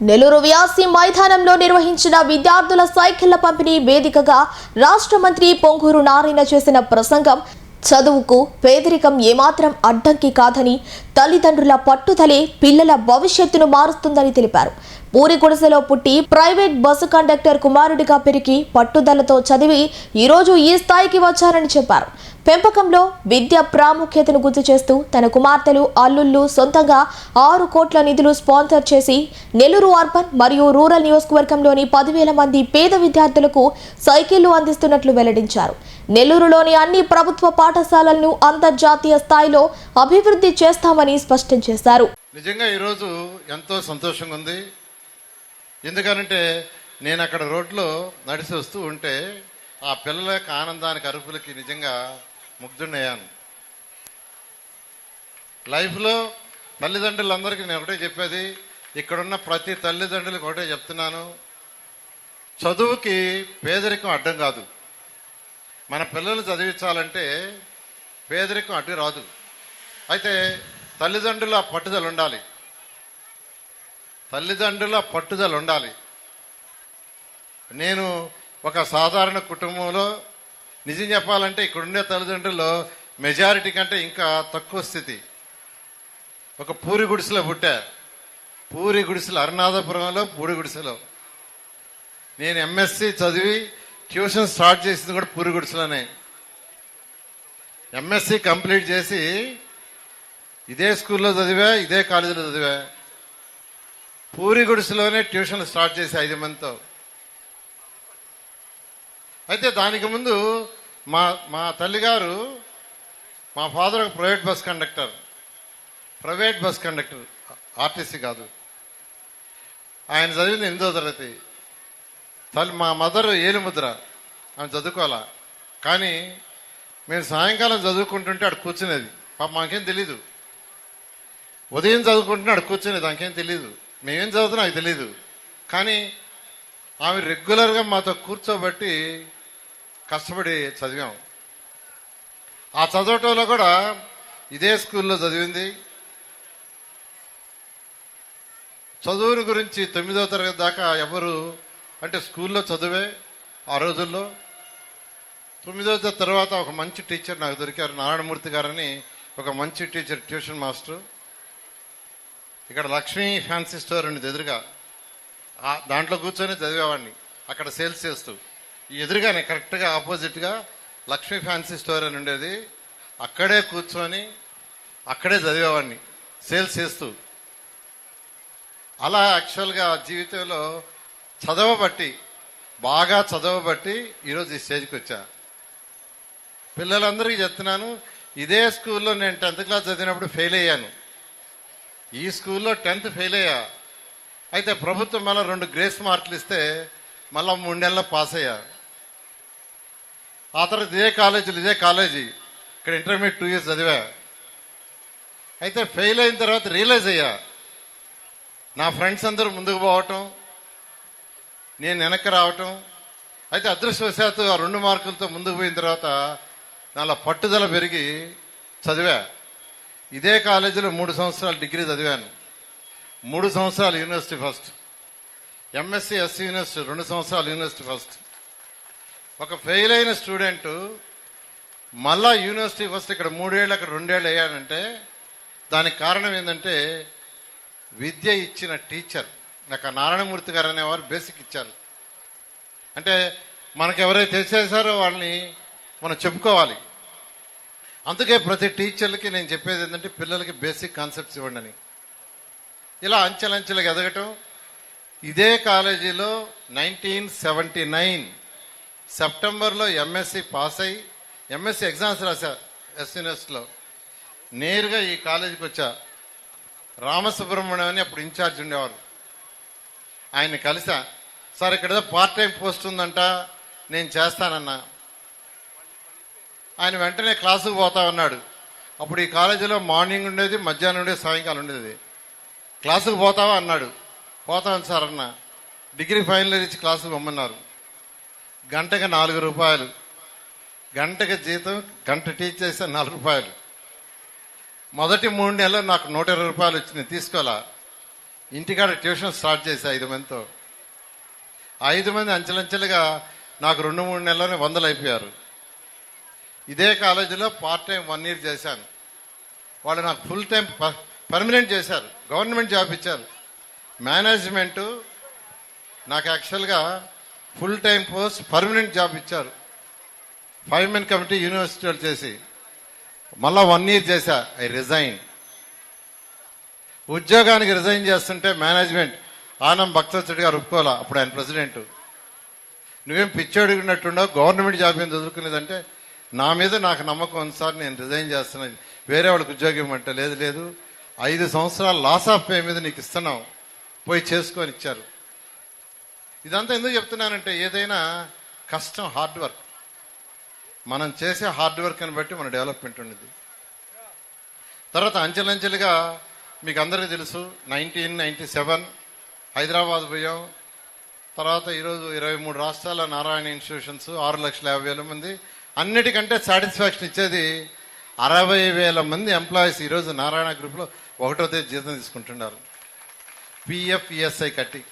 నెల్లూరు వ్యాసి మైదానంలో నిర్వహించిన విద్యార్థుల సైకిళ్ల పంపిణీ వేదికగా రాష్ట్ర మంత్రి పొంగూరు నారాయణ చేసిన ప్రసంగం చదువుకు పేదరికం ఏమాత్రం అడ్డంకి కాదని, తల్లిదండ్రుల పట్టుదలే పిల్లల భవిష్యత్తును మారుస్తుందని తెలిపారు. పూరి గుడిసెలో పుట్టి ప్రైవేట్ బస్సు కండక్టర్ కుమారుడిగా పెరిగి పట్టుదలతో చదివి ఈరోజు ఈ స్థాయికి వచ్చారని చెప్పారు. పెంపకంలో విద్య ప్రాముఖ్యతను గుర్తు చేస్తూ తన కుమార్తెలు, అల్లుళ్ళు సొంతంగా 6 కోట్ల నిధులు స్పాన్సర్ చేసి నెల్లూరు అర్బన్ మరియు రూరల్ నియోజకవర్గంలోని 10,000 మంది పేద విద్యార్థులకు సైకిళ్లు అందిస్తున్నట్లు వెల్లడించారు. నెల్లూరులోని అన్ని ప్రభుత్వ పాఠశాలలను అంతర్జాతీయ స్థాయిలో అభివృద్ధి చేస్తామని స్పష్టం చేశారు. నిజంగా ఈరోజు ఎంతో సంతోషంగా ఉంది. ఎందుకనంటే నేను అక్కడ రోడ్లో నడిచి వస్తూ ఉంటే ఆ పిల్లల యొక్క ఆనందానికి అరుపులకి నిజంగా ముగ్ధుడయ్యాను. లైఫ్లో తల్లిదండ్రులందరికీ నేను ఒకటే చెప్పేది, ఇక్కడున్న ప్రతి తల్లిదండ్రులకు ఒకటే చెప్తున్నాను, చదువుకి పేదరికం అడ్డం కాదు. మన పిల్లలు చదివించాలంటే పేదరికం అడ్డు రాదు. అయితే తల్లిదండ్రుల పట్టుదల ఉండాలి. నేను ఒక సాధారణ కుటుంబంలో నిజం చెప్పాలంటే ఇక్కడుండే తల్లిదండ్రుల్లో మెజారిటీ కంటే ఇంకా తక్కువ స్థితి. ఒక పూరి గుడిసెలో పుట్టా. పూరి గుడిసెలో, అరుణాధపురంలో పూరి గుడిసెలో. నేను ఎంఎస్సి చదివి ట్యూషన్ స్టార్ట్ చేసింది కూడా పూరి గుడిసెలోనే. ఎంఎస్సి కంప్లీట్ చేసి ఇదే స్కూల్లో చదివా, ఇదే కాలేజీలో చదివా. పూరి గుడిసెలోనే ట్యూషన్ స్టార్ట్ చేసి 5 మందితో. అయితే దానికి ముందు మా తల్లిగారు, మా ఫాదర్ ఒక ప్రైవేట్ బస్ కండక్టర్, ఆర్టీసీ కాదు. ఆయన చదివింది 8వ తరగతి. మా మదర్ ఏలుముద్ర, ఆమె చదువుకోవాలా. కానీ మేము సాయంకాలం చదువుకుంటుంటే అక్కడ కూర్చునేది. పాప మాకేం తెలీదు. ఉదయం చదువుకుంటుంటే అక్కడ కూర్చునేది, నాకేం తెలీదు. మేమేం చదువుతున్నా నాకు తెలీదు. కానీ ఆమె రెగ్యులర్గా మాతో కూర్చోబట్టి కష్టపడి చదివాం. ఆ చదవటంలో కూడా ఇదే స్కూల్లో చదివింది. చదువుని గురించి 9వ తరగతి దాకా ఎవరు అంటే స్కూల్లో చదివే ఆ రోజుల్లో. 9వ తరగతి తర్వాత ఒక మంచి టీచర్ నాకు దొరికారు, నారాయణమూర్తి గారని. ఒక మంచి టీచర్, ట్యూషన్ మాస్టర్. ఇక్కడ లక్ష్మీ ఫ్యాన్సీ స్టోర్ ఉండేది ఎదురుగా. దాంట్లో కూర్చొని చదివేవాడిని, అక్కడ సేల్స్ చేస్తూ. ఎదురుగానే కరెక్ట్గా ఆపోజిట్గా లక్ష్మీ ఫ్యాన్సీ స్టోర్ అని ఉండేది. అక్కడే కూర్చొని అక్కడే చదివేవాడిని, సేల్స్ చేస్తూ. అలా యాక్చువల్గా జీవితంలో బాగా చదవబట్టి ఈరోజు ఈ స్టేజ్కి వచ్చా. పిల్లలందరికీ చెప్తున్నాను, ఇదే స్కూల్లో నేను 10th క్లాస్ చదివినప్పుడు ఫెయిల్ అయ్యాను. ఈ స్కూల్లో 10th ఫెయిల్ అయ్యా. అయితే ప్రభుత్వం మళ్ళీ 2 గ్రేస్ మార్కులు ఇస్తే మళ్ళా 3 నెలల్లో పాస్ అయ్యా. ఆ తర్వాత ఇదే కాలేజీ ఇక్కడ ఇంటర్మీడియట్ 2 years చదివా. అయితే ఫెయిల్ అయిన తర్వాత రియలైజ్ అయ్యా, నా ఫ్రెండ్స్ అందరూ ముందుకు పోవటం, నేను వెనక్కి రావటం. అయితే అదృష్టవశాత్తు ఆ 2 మార్కులతో ముందుకు పోయిన తర్వాత నాలో పట్టుదల పెరిగి చదివా. ఇదే కాలేజీలో 3 సంవత్సరాలు డిగ్రీ చదివాను. 3 సంవత్సరాలు university first. MSc SC university 2 సంవత్సరాలు యూనివర్సిటీ ఫస్ట్. ఒక ఫెయిల్ అయిన స్టూడెంట్ మళ్ళా యూనివర్సిటీ ఫస్ట్ ఇక్కడ 3 ఏళ్ళు, అక్కడ 2 ఏళ్ళు అయ్యానంటే దానికి కారణం ఏంటంటే విద్య ఇచ్చిన టీచర్. నాకు నారాయణమూర్తి గారు అనేవారు బేసిక్ ఇచ్చారు. అంటే మనకు ఎవరైతే చేశారో వాళ్ళని మనం చెప్పుకోవాలి. అందుకే ప్రతి టీచర్లకి నేను చెప్పేది ఏంటంటే పిల్లలకి బేసిక్ కాన్సెప్ట్స్ ఇవ్వండి అని. ఇలా అంచెలంచెలుగా ఎదగటం. ఇదే కాలేజీలో 1979 సెప్టెంబర్లో ఎంఎస్సి పాస్ అయ్యి ఎంఎస్సి ఎగ్జామ్స్ రాశా ఎస్ యూనివర్సిటీలో. నేరుగా ఈ కాలేజీకి వచ్చా. రామసుబ్రహ్మణ్యం అని అప్పుడు ఇన్ఛార్జ్ ఉండేవారు, ఆయన్ని కలిసా. సార్ ఇక్కడ పార్ట్ టైం పోస్ట్ ఉందంట, నేను చేస్తానన్నా. ఆయన వెంటనే క్లాసుకు పోతా ఉన్నాడు. అప్పుడు ఈ కాలేజీలో మార్నింగ్ ఉండేది, మధ్యాహ్నం ఉండేది, సాయంకాలం ఉండేది. క్లాసుకు పోతావా అన్నాడు. పోతాను సార్ అన్న. డిగ్రీ ఫైనల్ ఇచ్చి క్లాసుకు పొమ్మన్నారు. గంటకి 4 రూపాయలు, గంటకి జీతం, గంట టీచ్ చేస్తే 4 రూపాయలు. మొదటి 3 నెలలు నాకు 120 రూపాయలు వచ్చినాయి, తీసుకోవాలా. ఇంటికాడ ట్యూషన్ స్టార్ట్ చేశా 5 మందితో. 5 మంది అంచెలంచెలుగా నాకు 2-3 నెలల్లోనే 100 అయిపోయారు. ఇదే కాలేజీలో పార్ట్ టైం 1 year చేశాను. వాళ్ళు నాకు ఫుల్ టైం పర్మనెంట్ చేశారు, గవర్నమెంట్ జాబ్ ఇచ్చారు. మేనేజ్మెంటు నాకు యాక్చువల్గా full time post permanent job ఇచ్చారు. 5 men కమిటీ యూనివర్సిటీలో చేసి మళ్ళా 1 year చేశా. I resign. ఉద్యోగానికి రిజైన్ చేస్తుంటే మేనేజ్మెంట్ ఆనం భక్తవత్సడి గారు ఒప్పుకోవాలా. అప్పుడు ఆయన ప్రెసిడెంట్. నువ్వేం పిచ్చి అడుగున్నట్టుండవు, గవర్నమెంట్ జాబ్ ఏం చదువుకునేదంటే నా మీద నాకు నమ్మకం ఉంది సార్, నేను రిజైన్ చేస్తున్నాను, వేరే వాళ్ళకి ఉద్యోగం ఇవ్వమంటే లేదు 5 సంవత్సరాలు లాస్ ఆఫ్ పే మీద నీకు ఇస్తున్నాం, పోయి చేసుకొని ఇచ్చారు. ఇదంతా ఎందుకు చెప్తున్నానంటే ఏదైనా కష్టం, హార్డ్ వర్క్, మనం చేసే హార్డ్ వర్క్ అని బట్టి మన డెవలప్మెంట్ ఉండేది. తర్వాత అంచెలంచెలుగా మీకు అందరికీ తెలుసు 1997 హైదరాబాద్ పోయాం. తర్వాత ఈరోజు 23 రాష్ట్రాల నారాయణ ఇన్స్టిట్యూషన్స్, 6,50,000 మంది. అన్నిటికంటే సాటిస్ఫాక్షన్ ఇచ్చేది 60,000 మంది ఎంప్లాయీస్ ఈరోజు నారాయణ గ్రూప్లో 1వ తేదీ జీతం తీసుకుంటున్నారు, పిఎఫ్ ఈఎస్ఐ కట్టి.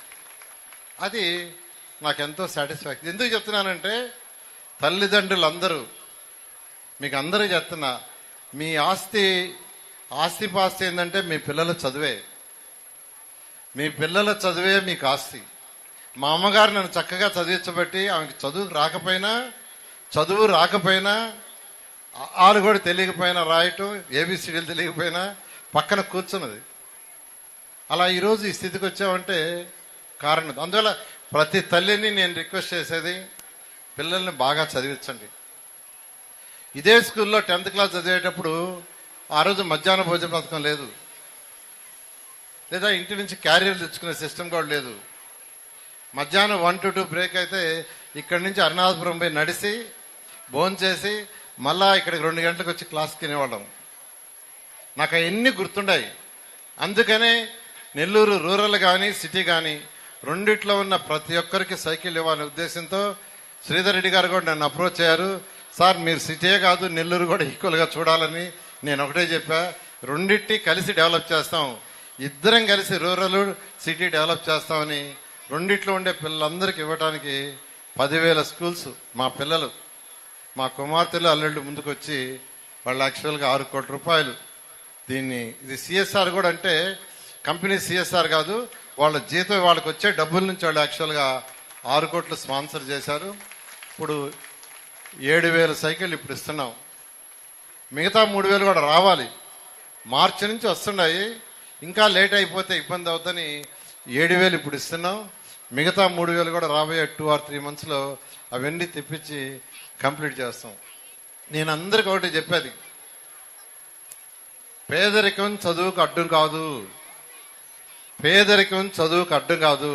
అది నాకు ఎంతో సాటిస్ఫాక్షన్. ఎందుకు చెప్తున్నానంటే తల్లిదండ్రులందరూ మీకు అందరూ చెప్తున్నా, మీ ఆస్తిపాస్తి ఏంటంటే మీ పిల్లల చదువే. మీ పిల్లల చదువే మీకు ఆస్తి. మా అమ్మగారు నన్ను చక్కగా చదివించబట్టి ఆమెకి చదువు రాకపోయినా ఆలు కూడా తెలియకపోయినా, రాయటం ఏబిసిడీలు తెలియకపోయినా పక్కన కూర్చున్నది. అలా ఈరోజు ఈ స్థితికి వచ్చామంటే కారణం. అందువల్ల ప్రతి తల్లిని నేను రిక్వెస్ట్ చేసేది, పిల్లల్ని బాగా చదివించండి. ఇదే స్కూల్లో 10th క్లాస్ చదివేటప్పుడు ఆ రోజు మధ్యాహ్న భోజన పథకం లేదు, లేదా ఇంటి నుంచి క్యారియర్ తెచ్చుకునే సిస్టమ్ కూడా లేదు. మధ్యాహ్నం 1 to 2 బ్రేక్ అయితే ఇక్కడి నుంచి అరుణాచపురం పోయి నడిచి భోజనం చేసి మళ్ళా ఇక్కడికి 2 గంటలకు వచ్చి క్లాస్కి తినేవాళ్ళం. నాకు అవన్నీ గుర్తుండాయి. అందుకనే నెల్లూరు రూరల్ కానీ సిటీ కానీ రెండిట్లో ఉన్న ప్రతి ఒక్కరికి సైకిల్ ఇవ్వాలనే ఉద్దేశంతో శ్రీధర్ రెడ్డి గారు కూడా నన్ను అప్రోచ్ అయ్యారు. సార్ మీరు సిటీయే కాదు నెల్లూరు కూడా ఈక్వల్గా చూడాలని. నేను ఒకటే చెప్పా, రెండింటి కలిసి డెవలప్ చేస్తాం, ఇద్దరం కలిసి రూరల్ సిటీ డెవలప్ చేస్తామని. రెండిట్లో ఉండే పిల్లలందరికీ ఇవ్వడానికి 10,000 స్కూల్స్ మా పిల్లలు, మా కుమార్తెలు అల్లుళ్ళు ముందుకు వచ్చి వాళ్ళు యాక్చువల్గా 6 కోట్ల రూపాయలు ఇది సిఎస్ఆర్ కూడా, అంటే కంపెనీ సిఎస్ఆర్ కాదు, వాళ్ళ జీతం వాళ్ళకి వచ్చే డబ్బుల నుంచి వాళ్ళు యాక్చువల్గా 6 కోట్లు స్పాన్సర్ చేశారు. ఇప్పుడు 7,000 సైకిళ్ళు ఇప్పుడు ఇస్తున్నాం. మిగతా 3,000 కూడా రావాలి, మార్చి నుంచి వస్తున్నాయి. ఇంకా లేట్ అయిపోతే ఇబ్బంది అవుతుందని 7,000 ఇప్పుడు ఇస్తున్నాం. మిగతా 3,000 కూడా రాబోయే 2 or 3 monthsలో అవన్నీ తెప్పించి కంప్లీట్ చేస్తాం. నేను అందరికి ఒకటి చెప్పేది, పేదరికం చదువుకు అడ్డం కాదు, పేదరికం చదువుకు అడ్డం కాదు.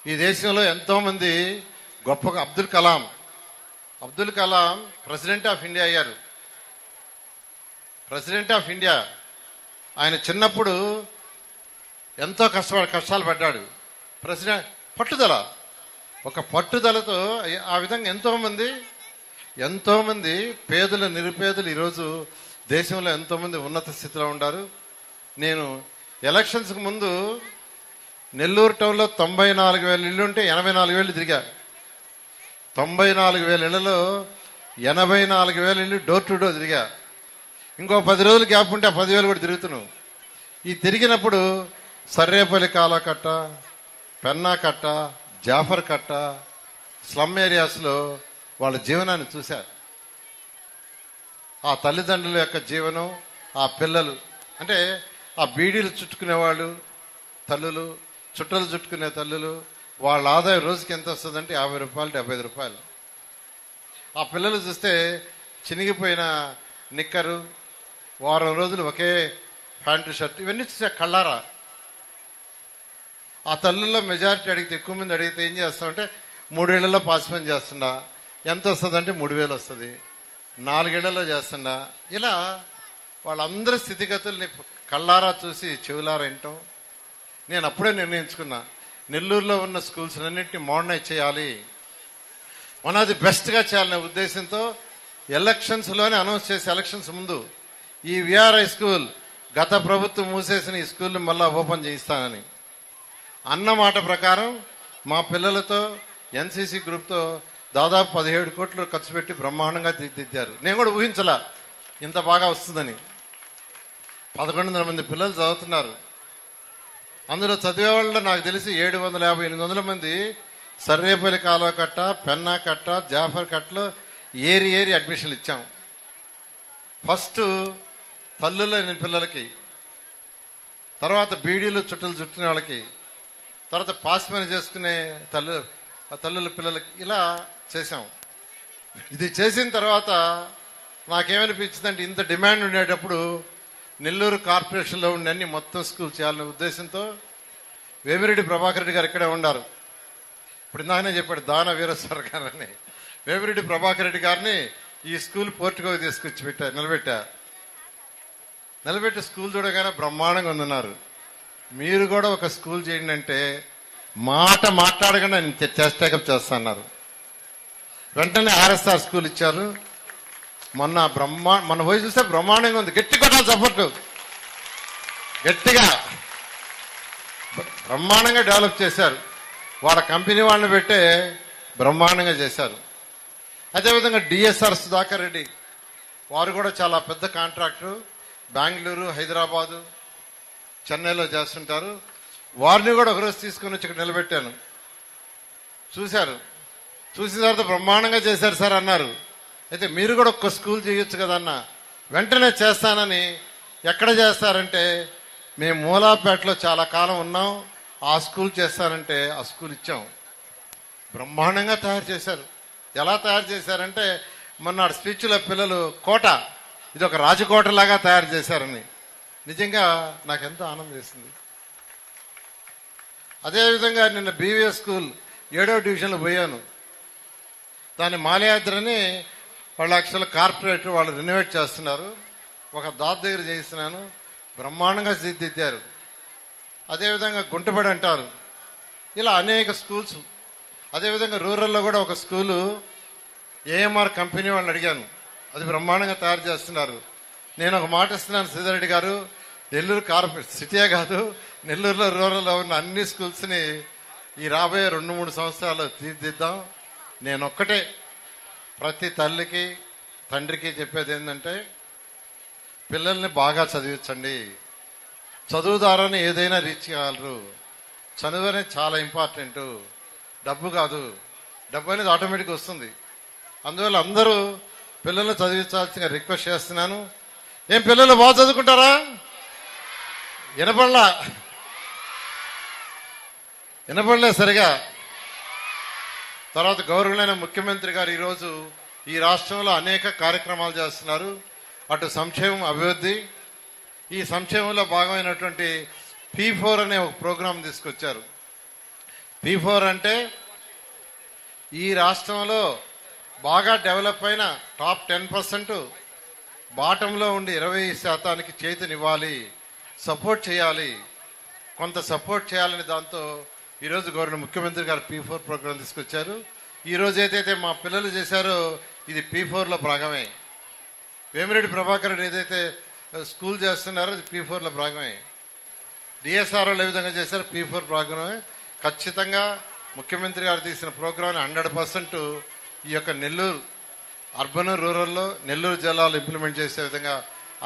ఈ దేశంలో ఎంతో మంది గొప్పగా Abdul Kalam president of India అయ్యారు. ప్రెసిడెంట్ ఆఫ్ ఇండియా ఆయన చిన్నప్పుడు ఎంతో కష్టాలు పడ్డాడు. ప్రెసిడెంట్ పట్టుదలతో ఆ విధంగా ఎంతో మంది పేదలు నిరుపేదలు ఈరోజు దేశంలో ఎంతో మంది ఉన్నత స్థితిలో ఉన్నారు. నేను ఎలక్షన్స్కి ముందు నెల్లూరు టౌన్లో 94,000 ఇళ్ళు ఉంటే 84,000 తిరిగా. 94,000 ఇళ్లలో 84,000 ఇళ్ళు డోర్ టు డోర్ తిరిగా. ఇంకో 10 రోజులు గ్యాప్ ఉంటే 10,000 కూడా తిరుగుతున్నావు. ఈ తిరిగినప్పుడు సర్రేపల్లి కాలకట్ట, పెన్నా కట్ట, జాఫర్ కట్ట, స్లమ్ ఏరియాస్లో వాళ్ళ జీవనాన్ని చూశారు. ఆ తల్లిదండ్రుల యొక్క జీవనం, ఆ పిల్లలు, అంటే ఆ బీడీలు చుట్టుకునేవాళ్ళు తల్లులు, చుట్టలు చుట్టుకునే తల్లులు, వాళ్ళ ఆదాయం రోజుకి ఎంత వస్తుందంటే 50 రూపాయలు 75 రూపాయలు. ఆ పిల్లలు చూస్తే చినిగిపోయిన నిక్కరు, వారం రోజులు ఒకే ప్యాంటు షర్ట్, ఇవన్నీ చూసే కళ్ళారా. ఆ తల్లుల్లో మెజారిటీ అడిగితే, ఎక్కువ మంది అడిగితే ఏం చేస్తామంటే 3 ఏళ్లలో పాస్ పని చేస్తుండా, ఎంత వస్తుందంటే 3,000 వస్తుంది, 4 ఏళ్లలో చేస్తుండా. ఇలా వాళ్ళందరి స్థితిగతుల్ని కళ్ళారా చూసి చెవులారా వింటాం. నేను అప్పుడే నిర్ణయించుకున్నా, నెల్లూరులో ఉన్న స్కూల్స్ అన్నింటినీ మోడర్నైజ్ చేయాలి, వన్ ఆఫ్ ది బెస్ట్గా చేయాలనే ఉద్దేశంతో ఎలక్షన్స్లోనే అనౌన్స్ చేసి, ఎలక్షన్స్ ముందు ఈ విఆర్ఐ స్కూల్ గత ప్రభుత్వం మూసేసిన ఈ స్కూల్ని మళ్ళా ఓపెన్ చేయిస్తానని అన్న మాట ప్రకారం మా పిల్లలతో ఎన్సీసీ గ్రూప్తో దాదాపు 17 కోట్లు ఖర్చు పెట్టి బ్రహ్మాండంగా తీర్చిదిద్దారు. నేను కూడా ఊహించలా ఇంత బాగా వస్తుందని. 1100 మంది పిల్లలు చదువుతున్నారు. అందులో చదివే వాళ్ళు నాకు తెలిసి 750-800 మంది సర్వేపల్లి కాలువ కట్ట, పెన్నా కట్ట, జాఫర్ కట్టలో ఏరి అడ్మిషన్లు ఇచ్చాం. ఫస్ట్ తల్లులు లేని పిల్లలకి, తర్వాత బీడీలు చుట్టలు చుట్టిన వాళ్ళకి, తర్వాత పాస్ పని చేసుకునే తల్లుల పిల్లలకి ఇలా చేశాం. ఇది చేసిన తర్వాత నాకేమనిపించిందంటే ఇంత డిమాండ్ ఉండేటప్పుడు నెల్లూరు కార్పొరేషన్లో ఉండే అన్ని మొత్తం స్కూల్ చేయాలనే ఉద్దేశంతో వేమిరెడ్డి ప్రభాకర్ రెడ్డి గారు ఇక్కడే ఉన్నారు. ఇప్పుడు ఇందాకనే చెప్పాడు దాన వీరేశ్వర గారు అని. వేమిరెడ్డి ప్రభాకర్ రెడ్డి గారిని ఈ స్కూల్ పోర్టుకో తీసుకొచ్చి నిలబెట్టి స్కూల్ చూడగానే బ్రహ్మాండంగా ఉందన్నారు. మీరు కూడా ఒక స్కూల్ చేయండి అంటే మాట మాట్లాడకుండా నేను టేకప్ చేస్తాన్నారు. వెంటనే ఆర్ఎస్ఆర్ స్కూల్ ఇచ్చారు. మన పోయి చూస్తే బ్రహ్మాండంగా ఉంది. గట్టి కొట్టాలి సపోర్టు, గట్టిగా బ్రహ్మాండంగా డెవలప్ చేశారు. వాళ్ళ కంపెనీ వాళ్ళని పెట్టే బ్రహ్మాండంగా చేశారు. అదేవిధంగా డిఎస్ఆర్ సుధాకర్ రెడ్డి వారు కూడా చాలా పెద్ద కాంట్రాక్టర్, బెంగళూరు, హైదరాబాదు, చెన్నైలో చేస్తుంటారు. వారిని కూడా ఒకరోజు తీసుకుని వచ్చి ఇక్కడ నిలబెట్టాను. చూశారు, చూసిన తర్వాత బ్రహ్మాండంగా చేశారు సార్ అన్నారు. అయితే మీరు కూడా ఒక్క స్కూల్ చేయొచ్చు కదన్న. వెంటనే చేస్తానని. ఎక్కడ చేస్తారంటే మేము మూలాపేటలో చాలా కాలం ఉన్నాం, ఆ స్కూల్ చేస్తానంటే ఆ స్కూల్ ఇచ్చాం. బ్రహ్మాండంగా తయారు చేశారు. ఎలా తయారు చేశారంటే మొన్నటి స్పీచ్లో పిల్లలు కోట, ఇది ఒక రాజకోటలాగా తయారు చేశారని నిజంగా నాకెంతో ఆనందం వేసింది. అదేవిధంగా నిన్న బీవీఎస్ స్కూల్ 7వ డివిజన్లో పోయాను. దాన్ని మాలయాద్రని వాళ్ళ యాక్చువల్ కార్పొరేట్ వాళ్ళు రెనోవేట్ చేస్తున్నారు. ఒక దాత దగ్గర చేయిస్తున్నాను. బ్రహ్మాండంగా తీర్చిదిద్దారు. అదేవిధంగా గుంటబడి అంటారు. ఇలా అనేక స్కూల్స్. అదేవిధంగా రూరల్లో కూడా ఒక స్కూలు ఏఎంఆర్ కంపెనీ వాళ్ళని అడిగాను, అది బ్రహ్మాండంగా తయారు చేస్తున్నారు. నేను ఒక మాట ఇస్తున్నాను శ్రీధరెడ్డి గారు, నెల్లూరు కార్పొరేట్ సిటీయే కాదు నెల్లూరులో రూరల్లో ఉన్న అన్ని స్కూల్స్ని ఈ రాబోయే 2-3 సంవత్సరాలు తీర్చిదిద్దాం. నేనొక్కటే ప్రతి తల్లికి తండ్రికి చెప్పేది ఏంటంటే పిల్లల్ని బాగా చదివించండి. చదువు ద్వారానే ఏదైనా రీచ్ కాగలరు. చదువు అనేది చాలా ఇంపార్టెంట్, డబ్బు కాదు. డబ్బు అనేది ఆటోమేటిక్గా వస్తుంది. అందువల్ల అందరూ పిల్లల్ని చదివించాల్సిన రిక్వెస్ట్ చేస్తున్నాను. ఏం పిల్లలు బాగా చదువుకుంటారా? వినపడలే సరిగా. తర్వాత గౌరవులైన ముఖ్యమంత్రి గారు ఈరోజు ఈ రాష్ట్రంలో అనేక కార్యక్రమాలు చేస్తున్నారు. అటు సంక్షేమం, అభివృద్ధి. ఈ సంక్షేమంలో భాగమైనటువంటి P4 అనే ఒక ప్రోగ్రాం తీసుకొచ్చారు. P4 అంటే ఈ రాష్ట్రంలో బాగా డెవలప్ అయిన టాప్ 10% బాటంలో ఉండి 20% చేతినివ్వాలి, సపోర్ట్ చేయాలి, కొంత సపోర్ట్ చేయాలని దాంతో ఈరోజు గవర్నర్ ముఖ్యమంత్రి గారు P4 ప్రోగ్రాం తీసుకొచ్చారు. ఈరోజు ఏదైతే మా పిల్లలు చేశారో ఇది P4లో భాగమే. వేమిరెడ్డి ప్రభాకర్ రెడ్డి ఏదైతే స్కూల్ చేస్తున్నారో అది P4లో భాగమే. డిఎస్ఆర్ఓలు ఏ విధంగా చేశారో P4 భాగమే. ఖచ్చితంగా ముఖ్యమంత్రి గారు తీసిన ప్రోగ్రాం 100% ఈ యొక్క నెల్లూరు అర్బన్, రూరల్లో నెల్లూరు జిల్లాలో ఇంప్లిమెంట్ చేసే విధంగా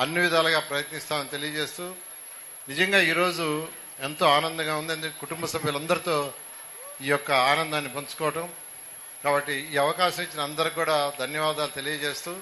అన్ని విధాలుగా ప్రయత్నిస్తామని తెలియజేస్తూ నిజంగా ఈరోజు ఎంతో ఆనందంగా ఉంది. ఎందుకంటే కుటుంబ సభ్యులందరితో ఈ యొక్క ఆనందాన్ని పంచుకోవటం. కాబట్టి ఈ అవకాశం ఇచ్చిన అందరికి కూడా ధన్యవాదాలు తెలియజేస్తూ